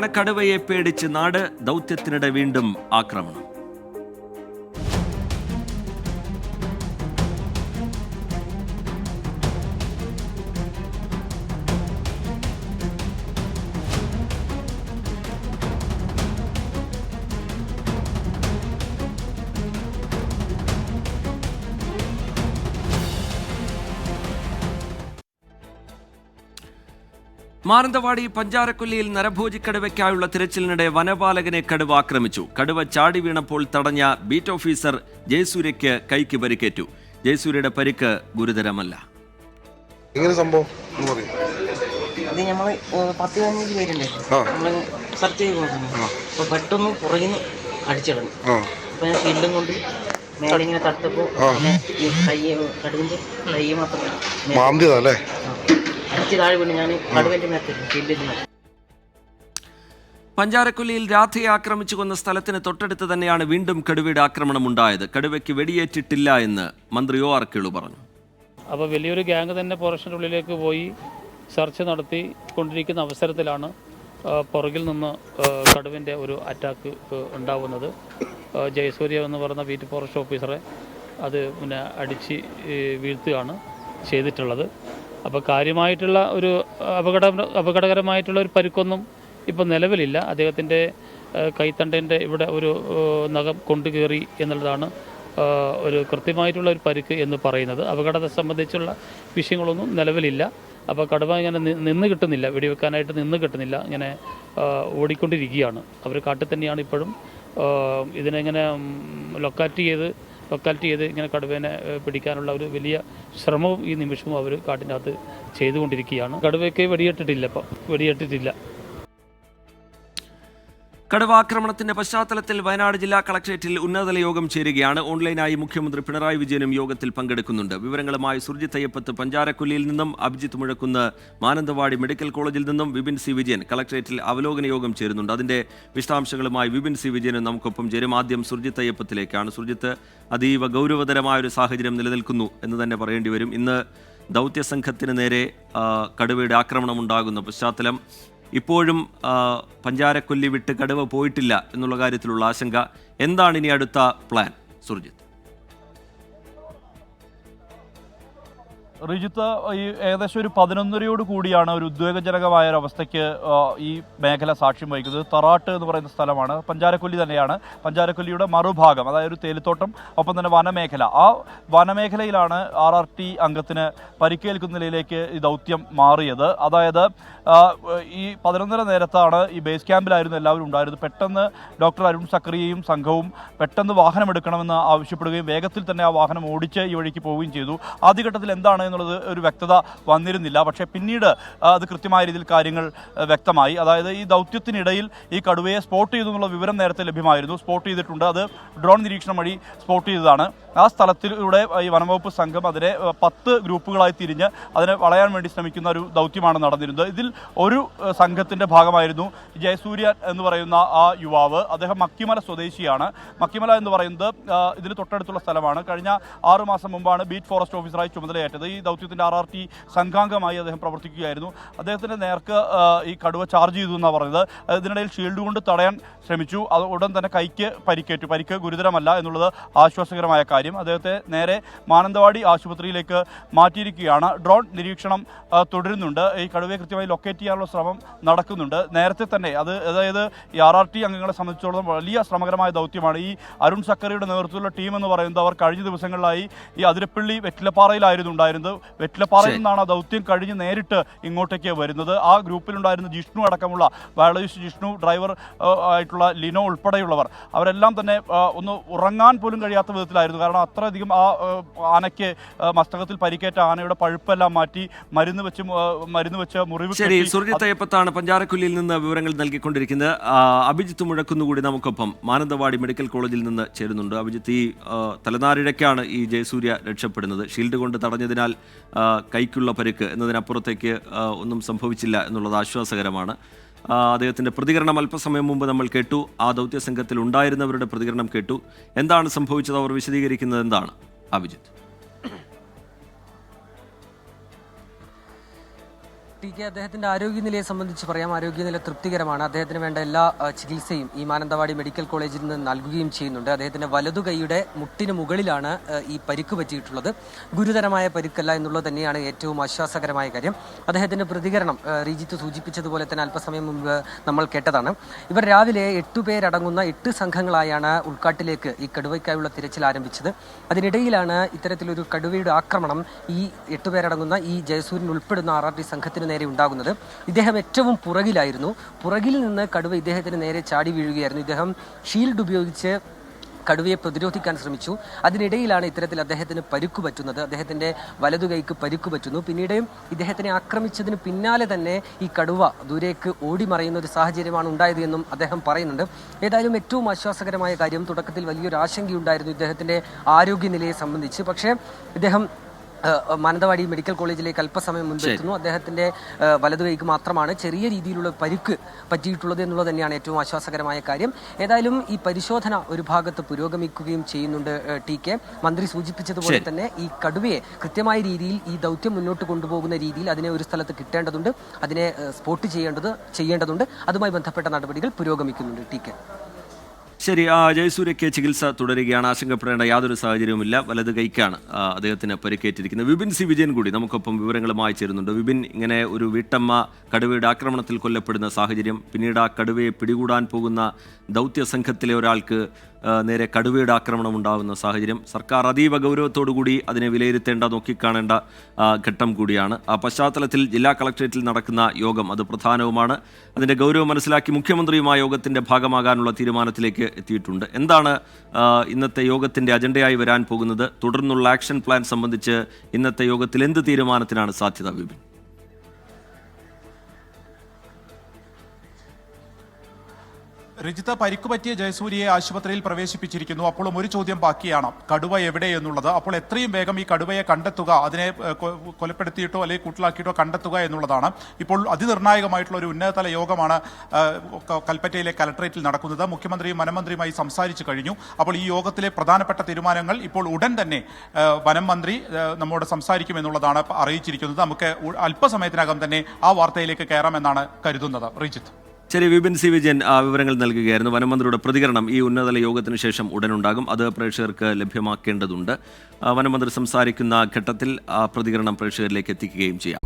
കടുവയെ പേടിച്ച് നാട്, ദൗത്യത്തിനിടെ വീണ്ടും ആക്രമണം. മാനന്തവാടി പഞ്ചാരക്കൊല്ലിയിൽ നരഭോജിക്കടുവയ്ക്കായുള്ള തിരച്ചിലിനിടെ വനപാലകനെ കടുവ ആക്രമിച്ചു. കടുവ ചാടി വീണപ്പോൾ തടഞ്ഞ ബീറ്റ് ഓഫീസർ ജയസൂര്യയ്ക്ക് കൈക്ക് പരിക്കേറ്റു. ജയസൂര്യയുടെ പരിക്ക് ഗുരുതരമല്ല. സംഭവം അത് നമ്മള് 10-15 പേരുണ്ട്. നമ്മള് സെർച്ച് ചെയ്ത് നോക്കുന്നു. അപ്പൊ പെട്ടെന്ന് പുറകിന് അടിച്ചിടണം. അപ്പൊ ഞാൻ ഷീൽഡും കൊണ്ട് മേലെ ഇങ്ങനെ തട്ടപ്പോ കടുവിന്റെ കൈ മാത്രം അടിച്ച് താഴെ വീണ് ഞാൻ കടുവിന്റെ മേത്തില്ല ഷീൽഡിന്റെ. പഞ്ചാരക്കൊല്ലിയിൽ രാധയെ ആക്രമിച്ചു കൊന്ന സ്ഥലത്തിന് തൊട്ടടുത്ത് തന്നെയാണ് വീണ്ടും കടുവയുടെ ആക്രമണം ഉണ്ടായത്. കടുവയ്ക്ക് വെടിയേറ്റിട്ടില്ല എന്ന് മന്ത്രി ഒ ആർ കേളു പറഞ്ഞു. അപ്പോൾ വലിയൊരു ഗ്യാങ് തന്നെ ഫോറസ്റ്റിൻ്റെ ഉള്ളിലേക്ക് പോയി സെർച്ച് നടത്തി കൊണ്ടിരിക്കുന്ന അവസരത്തിലാണ് പുറകിൽ നിന്ന് കടുവിൻ്റെ ഒരു അറ്റാക്ക് ഉണ്ടാവുന്നത്. ജയസൂര്യ എന്ന് പറയുന്ന ബീറ്റ് ഫോറസ്റ്റ് ഓഫീസറെ അത് അടിച്ച് വീഴ്ത്തുകയാണ് ചെയ്തിട്ടുള്ളത്. അപ്പോൾ കാര്യമായിട്ടുള്ള ഒരു അപകടകരമായിട്ടുള്ള ഒരു പരിക്കൊന്നും ഇപ്പോൾ നിലവിലില്ല. അദ്ദേഹത്തിൻ്റെ കൈത്തണ്ടേൻ്റെ ഇവിടെ ഒരു നഖം കൊണ്ടു കയറി എന്നുള്ളതാണ് ഒരു കൃത്യമായിട്ടുള്ള ഒരു പരിക്ക് എന്ന് പറയുന്നത്. അപകടത്തെ സംബന്ധിച്ചുള്ള വിഷയങ്ങളൊന്നും നിലവിലില്ല. അപ്പോൾ കടുവ ഇങ്ങനെ നിന്ന് കിട്ടുന്നില്ല, വെടിവെക്കാനായിട്ട് നിന്ന് കിട്ടുന്നില്ല, ഇങ്ങനെ ഓടിക്കൊണ്ടിരിക്കുകയാണ്. അവർ കാട്ടിൽ തന്നെയാണ് ഇപ്പോഴും. ഇതിനെങ്ങനെ ലൊക്കാലിറ്റി ചെയ്ത് ഇങ്ങനെ കടുവേനെ പിടിക്കാനുള്ള ഒരു വലിയ ശ്രമവും ഈ നിമിഷവും അവർ കാട്ടിൻ്റെ അകത്ത് ചെയ്തുകൊണ്ടിരിക്കുകയാണ്. കടുവയ്ക്ക് വെടിയേറ്റിട്ടില്ല. കടുവ ആക്രമണത്തിന്റെ പശ്ചാത്തലത്തിൽ വയനാട് ജില്ലാ കളക്ടറേറ്റിൽ ഉന്നതതല യോഗം ചേരുകയാണ്. ഓൺലൈനായി മുഖ്യമന്ത്രി പിണറായി വിജയനും യോഗത്തിൽ പങ്കെടുക്കുന്നുണ്ട്. വിവരങ്ങളുമായി സുർജിത്ത് അയ്യപ്പത്ത് പഞ്ചാരക്കൊല്ലിയിൽ നിന്നും, അഭിജിത്ത് മുഴക്കുന്ന് മാനന്തവാടി മെഡിക്കൽ കോളേജിൽ നിന്നും, വിപിൻ സി വിജയൻ കളക്ടറേറ്റിൽ അവലോകന യോഗം ചേരുന്നുണ്ട്. അതിന്റെ വിശദാംശങ്ങളുമായി വിപിൻ സി വിജയനും നമുക്കൊപ്പം ചേരും. ആദ്യം സുർജിത്ത് അയ്യപ്പത്തിലേക്കാണ്. സുർജിത്ത്, അതീവ ഗൗരവതരമായ ഒരു സാഹചര്യം നിലനിൽക്കുന്നു എന്ന് തന്നെ പറയേണ്ടി വരും. ഇന്ന് ദൗത്യസംഘത്തിന് നേരെ കടുവയുടെ ആക്രമണം ഉണ്ടാകുന്ന പശ്ചാത്തലം, ഇപ്പോഴും പഞ്ചാരക്കൊല്ലി വിട്ട് കടുവ പോയിട്ടില്ല എന്നുള്ള കാര്യത്തിലുള്ള ആശങ്ക. എന്താണ് ഇനി അടുത്ത പ്ലാൻ, സുർജിത്ത്? റിജിത്ത്, ഈ ഏകദേശം ഒരു 11:30 കൂടിയാണ് ഒരു ഉദ്വേഗജനകമായ ഒരു അവസ്ഥയ്ക്ക് ഈ മേഖല സാക്ഷ്യം വഹിക്കുന്നത്. തറാട്ട് എന്ന് പറയുന്ന സ്ഥലമാണ്, പഞ്ചാരക്കൊല്ലി തന്നെയാണ്. പഞ്ചാരക്കൊല്ലിയുടെ മറുഭാഗം, അതായത് ഒരു തേയിലത്തോട്ടം, ഒപ്പം തന്നെ വനമേഖല. ആ വനമേഖലയിലാണ് RRT അംഗത്തിന് പരിക്കേൽക്കുന്ന നിലയിലേക്ക് ഈ ദൗത്യം മാറിയത്. അതായത് ഈ 11:30 നേരത്താണ് ഈ ബേസ് ക്യാമ്പിലായിരുന്നു എല്ലാവരും ഉണ്ടായിരുന്നത്. പെട്ടെന്ന് ഡോക്ടർ അരുൺ സക്രിയയും സംഘവും പെട്ടെന്ന് വാഹനമെടുക്കണമെന്ന് ആവശ്യപ്പെടുകയും വേഗത്തിൽ തന്നെ ആ വാഹനം ഓടിച്ച് ഈ വഴിക്ക് പോവുകയും ചെയ്തു. ആദ്യഘട്ടത്തിൽ എന്താണ് എന്നുള്ളത് ഒരു വ്യക്തത വന്നിരുന്നില്ല. പക്ഷേ പിന്നീട് അത് കൃത്യമായ രീതിയിൽ കാര്യങ്ങൾ വ്യക്തമായി. അതായത് ഈ ദൗത്യത്തിനിടയിൽ ഈ കടുവയെ സ്പോട്ട് ചെയ്തു എന്നുള്ള വിവരം നേരത്തെ ലഭ്യമായിരുന്നു. സ്പോട്ട് ചെയ്തിട്ടുണ്ട്. അത് ഡ്രോൺ നിരീക്ഷണം വഴി സ്പോട്ട് ചെയ്തതാണ്. ആ സ്ഥലത്തിലൂടെ ഈ വനംവകുപ്പ് സംഘം അതിനെ 10 ഗ്രൂപ്പുകളായി തിരിഞ്ഞ് അതിനെ വളയാൻ വേണ്ടി ശ്രമിക്കുന്ന ഒരു ദൗത്യമാണ് നടന്നിരുന്നത്. ഇതിൽ ഒരു സംഘത്തിൻ്റെ ഭാഗമായിരുന്നു ജയസൂര്യ എന്ന് പറയുന്ന ആ യുവാവ്. അദ്ദേഹം മക്കിമല സ്വദേശിയാണ്. മക്കിമല എന്ന് പറയുന്നത് ഇതിന് തൊട്ടടുത്തുള്ള സ്ഥലമാണ്. കഴിഞ്ഞ 6 മാസം മുമ്പാണ് ബീറ്റ് ഫോറസ്റ്റ് ഓഫീസറായി ചുമതലയേറ്റത്. ഈ ദൗത്യത്തിൻ്റെ RRT സംഘാംഗമായി അദ്ദേഹം പ്രവർത്തിക്കുകയായിരുന്നു. അദ്ദേഹത്തിൻ്റെ നേർക്ക് ഈ കടുവ ചാർജ് ചെയ്തു എന്നാണ് പറഞ്ഞത്. ഇതിനിടയിൽ ഷീൽഡ് കൊണ്ട് തടയാൻ ശ്രമിച്ചു. അത് ഉടൻ തന്നെ കൈക്ക് പരിക്കേറ്റു. പരിക്ക് ഗുരുതരമല്ല എന്നുള്ളത് ആശ്വാസകരമായ കാര്യം. അദ്ദേഹത്തെ നേരെ മാനന്തവാടി ആശുപത്രിയിലേക്ക് മാറ്റിയിരിക്കുകയാണ്. ഡ്രോൺ നിരീക്ഷണം തുടരുന്നുണ്ട്. ഈ കടുവയെ കൃത്യമായി ലൊക്കേറ്റ് ചെയ്യാനുള്ള ശ്രമം നടക്കുന്നുണ്ട്. നേരത്തെ തന്നെ അതായത് ഈ RRT അംഗങ്ങളെ സംബന്ധിച്ചിടത്തോളം വലിയ ശ്രമകരമായ ദൗത്യമാണ്. ഈ അരുൺ സക്കറിയുടെ നേതൃത്വത്തിലുള്ള ടീം എന്ന് പറയുന്നത് അവർ കഴിഞ്ഞ ദിവസങ്ങളിലായി ഈ അതിരപ്പള്ളി വെറ്റിലപ്പാറയിലായിരുന്നു ഉണ്ടായിരുന്നത്. വെറ്റിലപ്പാറയിൽ നിന്നാണ് ആ ദൗത്യം കഴിഞ്ഞ് നേരിട്ട് ഇങ്ങോട്ടേക്ക് വരുന്നത്. ആ ഗ്രൂപ്പിലുണ്ടായിരുന്ന ജിഷ്ണു അടക്കമുള്ള ബയോളജിസ്റ്റ് ജിഷ്ണു, ഡ്രൈവർ ആയിട്ടുള്ള ലിനോ ഉൾപ്പെടെയുള്ളവർ അവരെല്ലാം തന്നെ ഒന്ന് ഉറങ്ങാൻ പോലും കഴിയാത്ത വിധത്തിലായിരുന്നു. കാരണം അത്രയധികം ആ ആനയ്ക്ക് മസ്തകത്തിൽ പരിക്കേറ്റ ആനയുടെ പഴുപ്പെല്ലാം മാറ്റി മരുന്ന് വെച്ച് മുറിവ്. ശരി, സുർജിത്ത് അയ്യപ്പത്താണ് പഞ്ചാരക്കൊല്ലിയിൽ നിന്ന് വിവരങ്ങൾ നൽകിക്കൊണ്ടിരിക്കുന്നത്. അഭിജിത്ത് മുഴക്കുന്നുകൂടി നമുക്കൊപ്പം മാനന്തവാടി മെഡിക്കൽ കോളേജിൽ നിന്ന് ചേരുന്നുണ്ട്. അഭിജിത്ത്, ഈ തലനാരിഴയ്ക്കാണ് ഈ ജയസൂര്യ രക്ഷപ്പെടുന്നത്. ഷീൽഡ് കൊണ്ട് തടഞ്ഞതിനാൽ കൈക്കുള്ള പരിക്ക് എന്നതിനപ്പുറത്തേക്ക് ഒന്നും സംഭവിച്ചില്ല എന്നുള്ളത് ആശ്വാസകരമാണ്. അദ്ദേഹത്തിൻ്റെ പ്രതികരണം അല്പസമയം മുമ്പ് നമ്മൾ കേട്ടു. ആ ദൗത്യസംഘത്തിൽ ഉണ്ടായിരുന്നവരുടെ പ്രതികരണം കേട്ടു. എന്താണ് സംഭവിച്ചത്, അവർ വിശദീകരിക്കുന്നത് എന്താണ്, അഭിജിത്ത്? ടി കെ അദ്ദേഹത്തിന്റെ ആരോഗ്യനിലയെ സംബന്ധിച്ച് പറയാം. ആരോഗ്യനില തൃപ്തികരമാണ്. അദ്ദേഹത്തിന് വേണ്ട എല്ലാ ചികിത്സയും ഈ മാനന്തവാടി മെഡിക്കൽ കോളേജിൽ നിന്ന് നൽകുകയും ചെയ്യുന്നുണ്ട്. അദ്ദേഹത്തിന്റെ വലതു കൈയുടെ മുട്ടിന് മുകളിലാണ് ഈ പരിക്ക് പറ്റിയിട്ടുള്ളത്. ഗുരുതരമായ പരിക്കല്ല എന്നുള്ളത് തന്നെയാണ് ഏറ്റവും ആശ്വാസകരമായ കാര്യം. അദ്ദേഹത്തിന്റെ പ്രതികരണം റീജിത്ത് സൂചിപ്പിച്ചതുപോലെ തന്നെ അല്പസമയം മുമ്പ് നമ്മൾ കേട്ടതാണ്. ഇവർ രാവിലെ 8 പേരടങ്ങുന്ന 8 സംഘങ്ങളായാണ് ഉൾക്കാട്ടിലേക്ക് ഈ കടുവയ്ക്കായുള്ള തിരച്ചിൽ ആരംഭിച്ചത്. അതിനിടയിലാണ് ഇത്തരത്തിലൊരു കടുവയുടെ ആക്രമണം ഈ 8 പേരടങ്ങുന്ന ഈ ജയസൂര്യൻ ഉൾപ്പെടുന്ന RRT സംഘത്തിന് നേരെ ഉണ്ടാകുന്നത്. ഇദ്ദേഹം ഏറ്റവും പുറകിലായിരുന്നു. പുറകിൽ നിന്ന് കടുവ ഇദ്ദേഹത്തിന് നേരെ ചാടി വീഴുകയായിരുന്നു. ഇദ്ദേഹം ഷീൽഡ് ഉപയോഗിച്ച് കടുവയെ പ്രതിരോധിക്കാൻ ശ്രമിച്ചു. അതിനിടയിലാണ് ഇത്തരത്തിൽ അദ്ദേഹത്തിന് പരുക്കു പറ്റുന്നത്. അദ്ദേഹത്തിന്റെ വലതു കൈക്ക് പരുക്കു പറ്റുന്നു. പിന്നീട് ഇദ്ദേഹത്തിനെ ആക്രമിച്ചതിന് പിന്നാലെ തന്നെ ഈ കടുവ ദൂരേക്ക് ഓടിമറയുന്ന ഒരു സാഹചര്യമാണ് ഉണ്ടായത് എന്നും അദ്ദേഹം പറയുന്നുണ്ട്. ഏതായാലും ഏറ്റവും ആശ്വാസകരമായ കാര്യം, തുടക്കത്തിൽ വലിയൊരു ആശങ്കയുണ്ടായിരുന്നു ഇദ്ദേഹത്തിന്റെ ആരോഗ്യനിലയെ സംബന്ധിച്ച്. പക്ഷേ ഇദ്ദേഹം മാനന്തവാടി മെഡിക്കൽ കോളേജിലേക്ക് അല്പസമയം മുൻപ് എത്തുന്നു. അദ്ദേഹത്തിന്റെ വലതു കൈക്ക് മാത്രമാണ് ചെറിയ രീതിയിലുള്ള പരിക്ക് പറ്റിയിട്ടുള്ളത് എന്നുള്ളത് തന്നെയാണ് ഏറ്റവും ആശ്വാസകരമായ കാര്യം. ഏതായാലും ഈ പരിശോധന ഒരു ഭാഗത്ത് പുരോഗമിക്കുകയും ചെയ്യുന്നുണ്ട്. ടി കെ മന്ത്രി സൂചിപ്പിച്ചതുപോലെ തന്നെ ഈ കടുവയെ കൃത്യമായ രീതിയിൽ ഈ ദൗത്യം മുന്നോട്ട് കൊണ്ടുപോകുന്ന രീതിയിൽ അതിനെ ഒരു സ്ഥലത്ത് കിട്ടേണ്ടതുണ്ട്, അതിനെ സ്പോട്ട് ചെയ്യേണ്ടതുണ്ട്. അതുമായി ബന്ധപ്പെട്ട നടപടികൾ പുരോഗമിക്കുന്നുണ്ട്. ടി കെ ശരി, ജയസൂര്യയ്ക്ക് ചികിത്സ തുടരുകയാണ്. ആശങ്കപ്പെടേണ്ട യാതൊരു സാഹചര്യവുമില്ല. വലത് കൈക്കാണ് അദ്ദേഹത്തിന് പരിക്കേറ്റിരിക്കുന്നത്. വിപിൻ സി വിജയൻ കൂടി നമുക്കൊപ്പം വിവരങ്ങളുമായി ചേരുന്നുണ്ട്. വിപിൻ, ഇങ്ങനെ ഒരു വീട്ടമ്മ കടുവയുടെ ആക്രമണത്തിൽ കൊല്ലപ്പെടുന്ന സാഹചര്യം, പിന്നീട് ആ കടുവയെ പിടികൂടാൻ പോകുന്ന ദൗത്യ സംഘത്തിലെ ഒരാൾക്ക് നേരെ കടുവയുടെ ആക്രമണം ഉണ്ടാകുന്ന സാഹചര്യം, സർക്കാർ അതീവ ഗൗരവത്തോടുകൂടി അതിനെ വിലയിരുത്തേണ്ട, നോക്കിക്കാണേണ്ട ഘട്ടം കൂടിയാണ്. ആ പശ്ചാത്തലത്തിൽ ജില്ലാ കളക്ട്രേറ്റിൽ നടക്കുന്ന യോഗം അത് പ്രധാനവുമാണ്. അതിൻ്റെ ഗൗരവം മനസ്സിലാക്കി മുഖ്യമന്ത്രിയും ആ യോഗത്തിൻ്റെ ഭാഗമാകാനുള്ള തീരുമാനത്തിലേക്ക് എത്തിയിട്ടുണ്ട്. എന്താണ് ഇന്നത്തെ യോഗത്തിൻ്റെ അജണ്ടയായി വരാൻ പോകുന്നത്? തുടർന്നുള്ള ആക്ഷൻ പ്ലാൻ സംബന്ധിച്ച് ഇന്നത്തെ യോഗത്തിൽ എന്ത് തീരുമാനത്തിനാണ് സാധ്യത, വിപിൻ? രജിത, പരിക്കുപറ്റിയ ജയസൂര്യയെ ആശുപത്രിയിൽ പ്രവേശിപ്പിച്ചിരിക്കുന്നു. അപ്പോഴും ഒരു ചോദ്യം ബാക്കിയാണ്, കടുവ എവിടെ എന്നുള്ളത്. അപ്പോൾ എത്രയും വേഗം ഈ കടുവയെ കണ്ടെത്തുക, അതിനെ കൊലപ്പെടുത്തിയിട്ടോ അല്ലെങ്കിൽ കൂട്ടിലാക്കിയിട്ടോ കണ്ടെത്തുക എന്നുള്ളതാണ്. ഇപ്പോൾ അതിനിർണായകമായിട്ടുള്ള ഒരു ഉന്നതതല യോഗമാണ് കൽപ്പറ്റയിലെ കലക്ട്രേറ്റിൽ നടക്കുന്നത്. മുഖ്യമന്ത്രിയും വനമന്ത്രിയുമായി സംസാരിച്ചു കഴിഞ്ഞു. അപ്പോൾ ഈ യോഗത്തിലെ പ്രധാനപ്പെട്ട തീരുമാനങ്ങൾ ഇപ്പോൾ ഉടൻ തന്നെ വനം മന്ത്രി നമ്മോട് സംസാരിക്കുമെന്നുള്ളതാണ് അറിയിച്ചിരിക്കുന്നത്. നമുക്ക് അല്പസമയത്തിനകം തന്നെ ആ വാർത്തയിലേക്ക് കയറാമെന്നാണ് കരുതുന്നത്. റിജിത്ത്. ശരി, വിപിൻ സി വിജയൻ വിവരങ്ങൾ നൽകുകയായിരുന്നു. വനമന്ത്രിയുടെ പ്രതികരണം ഈ ഉന്നതതല യോഗത്തിന് ശേഷം ഉടനുണ്ടാകും. അത് പ്രേക്ഷകർക്ക് ലഭ്യമാക്കേണ്ടതുണ്ട്. വനമന്ത്രി സംസാരിക്കുന്ന ഘട്ടത്തിൽ ആ പ്രതികരണം പ്രേക്ഷകരിലേക്ക് എത്തിക്കുകയും ചെയ്യാം.